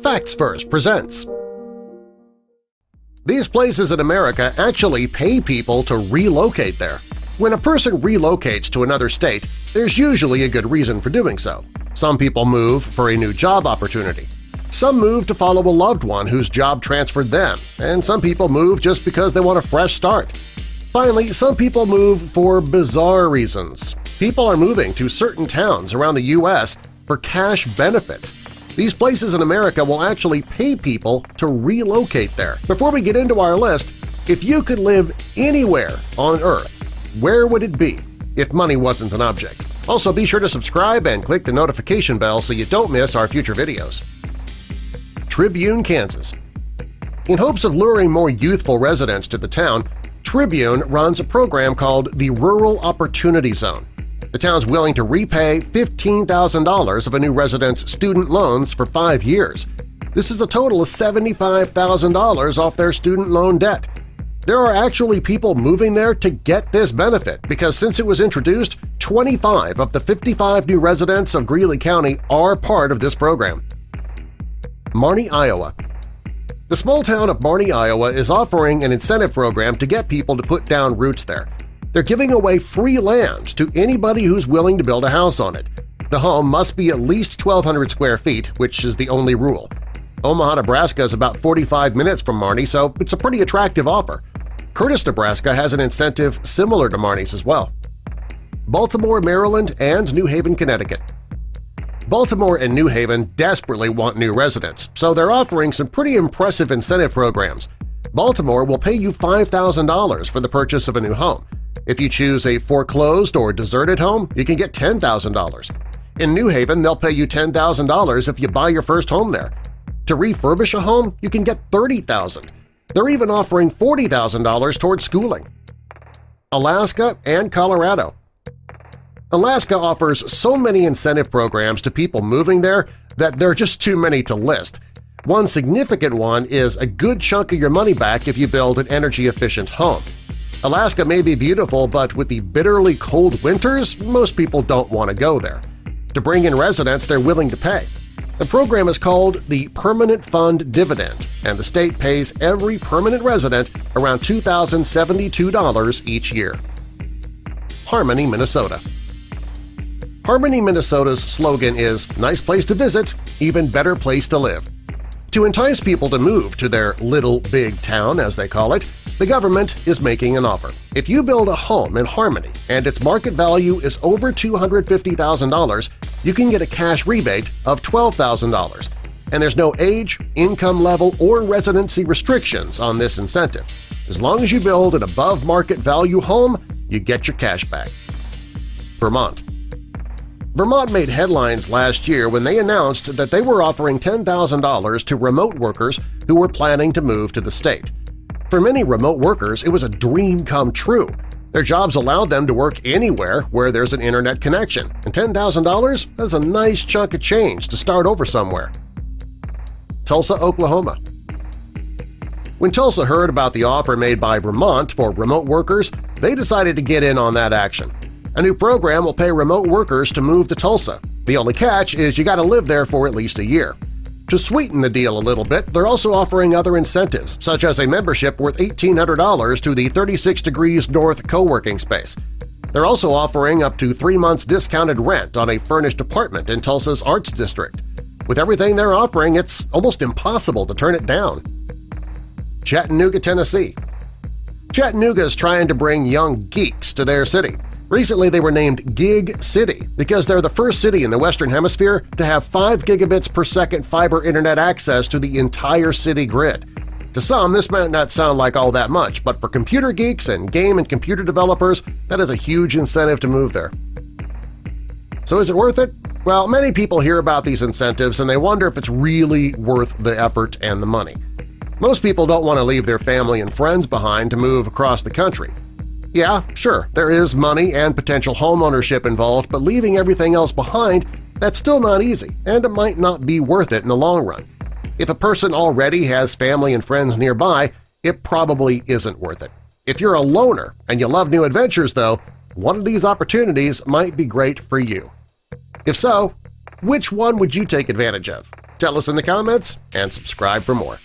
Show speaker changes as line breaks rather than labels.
Facts First presents. These places in America actually pay people to relocate there. When a person relocates to another state, there's usually a good reason for doing so. Some people move for a new job opportunity. Some move to follow a loved one whose job transferred them, and some people move just because they want a fresh start. Finally, some people move for bizarre reasons. People are moving to certain towns around the U.S. for cash benefits. These places in America will actually pay people to relocate there. Before we get into our list, if you could live anywhere on Earth, where would it be if money wasn't an object? Also, be sure to subscribe and click the notification bell so you don't miss our future videos. Tribune, Kansas. In hopes of luring more youthful residents to the town, Tribune runs a program called the Rural Opportunity Zone. The town's willing to repay $15,000 of a new resident's student loans for 5 years. This is a total of $75,000 off their student loan debt. There are actually people moving there to get this benefit because since it was introduced, 25 of the 55 new residents of Greeley County are part of this program. Barron, Iowa. The small town of Barron, Iowa is offering an incentive program to get people to put down roots there. They're giving away free land to anybody who's willing to build a house on it. The home must be at least 1,200 square feet, which is the only rule. Omaha, Nebraska is about 45 minutes from Barron, so it's a pretty attractive offer. Curtis, Nebraska has an incentive similar to Barron's as well. Baltimore, Maryland, and New Haven, Connecticut. Baltimore and New Haven desperately want new residents, so they're offering some pretty impressive incentive programs. Baltimore will pay you $5,000 for the purchase of a new home. If you choose a foreclosed or deserted home, you can get $10,000. In New Haven, they'll pay you $10,000 if you buy your first home there. To refurbish a home, you can get $30,000. They're even offering $40,000 towards schooling. Alaska and Colorado. Alaska offers so many incentive programs to people moving there that there are just too many to list. One significant one is a good chunk of your money back if you build an energy-efficient home. Alaska may be beautiful, but with the bitterly cold winters, most people don't want to go there. To bring in residents, they're willing to pay. The program is called the Permanent Fund Dividend, and the state pays every permanent resident around $2,072 each year. Harmony, Minnesota. Harmony, Minnesota's slogan is "Nice place to visit, even better place to live." To entice people to move to their little big town, as they call it, the government is making an offer. If you build a home in Harmony and its market value is over $250,000, you can get a cash rebate of $12,000. And there's no age, income level, or residency restrictions on this incentive. As long as you build an above-market value home, you get your cash back. Vermont. Vermont made headlines last year when they announced that they were offering $10,000 to remote workers who were planning to move to the state. For many remote workers, it was a dream come true. Their jobs allowed them to work anywhere where there's an internet connection, and $10,000 is a nice chunk of change to start over somewhere. Tulsa, Oklahoma. When Tulsa heard about the offer made by Vermont for remote workers, they decided to get in on that action. A new program will pay remote workers to move to Tulsa. The only catch is you got to live there for at least a year. To sweeten the deal a little bit, they're also offering other incentives, such as a membership worth $1,800 to the 36 Degrees North co-working space. They're also offering up to 3 months discounted rent on a furnished apartment in Tulsa's Arts District. With everything they're offering, it's almost impossible to turn it down. Chattanooga, Tennessee. Chattanooga is trying to bring young geeks to their city. Recently, they were named Gig City because they're the first city in the Western Hemisphere to have 5 gigabits per second fiber internet access to the entire city grid. To some, this might not sound like all that much, but for computer geeks and game and computer developers, that is a huge incentive to move there. So is it worth it? Well, many people hear about these incentives and they wonder if it's really worth the effort and the money. Most people don't want to leave their family and friends behind to move across the country. Yeah, sure, there is money and potential home ownership involved, but leaving everything else behind, that's still not easy, and it might not be worth it in the long run. If a person already has family and friends nearby, it probably isn't worth it. If you're a loner and you love new adventures, though, one of these opportunities might be great for you. If so, which one would you take advantage of? Tell us in the comments and subscribe for more.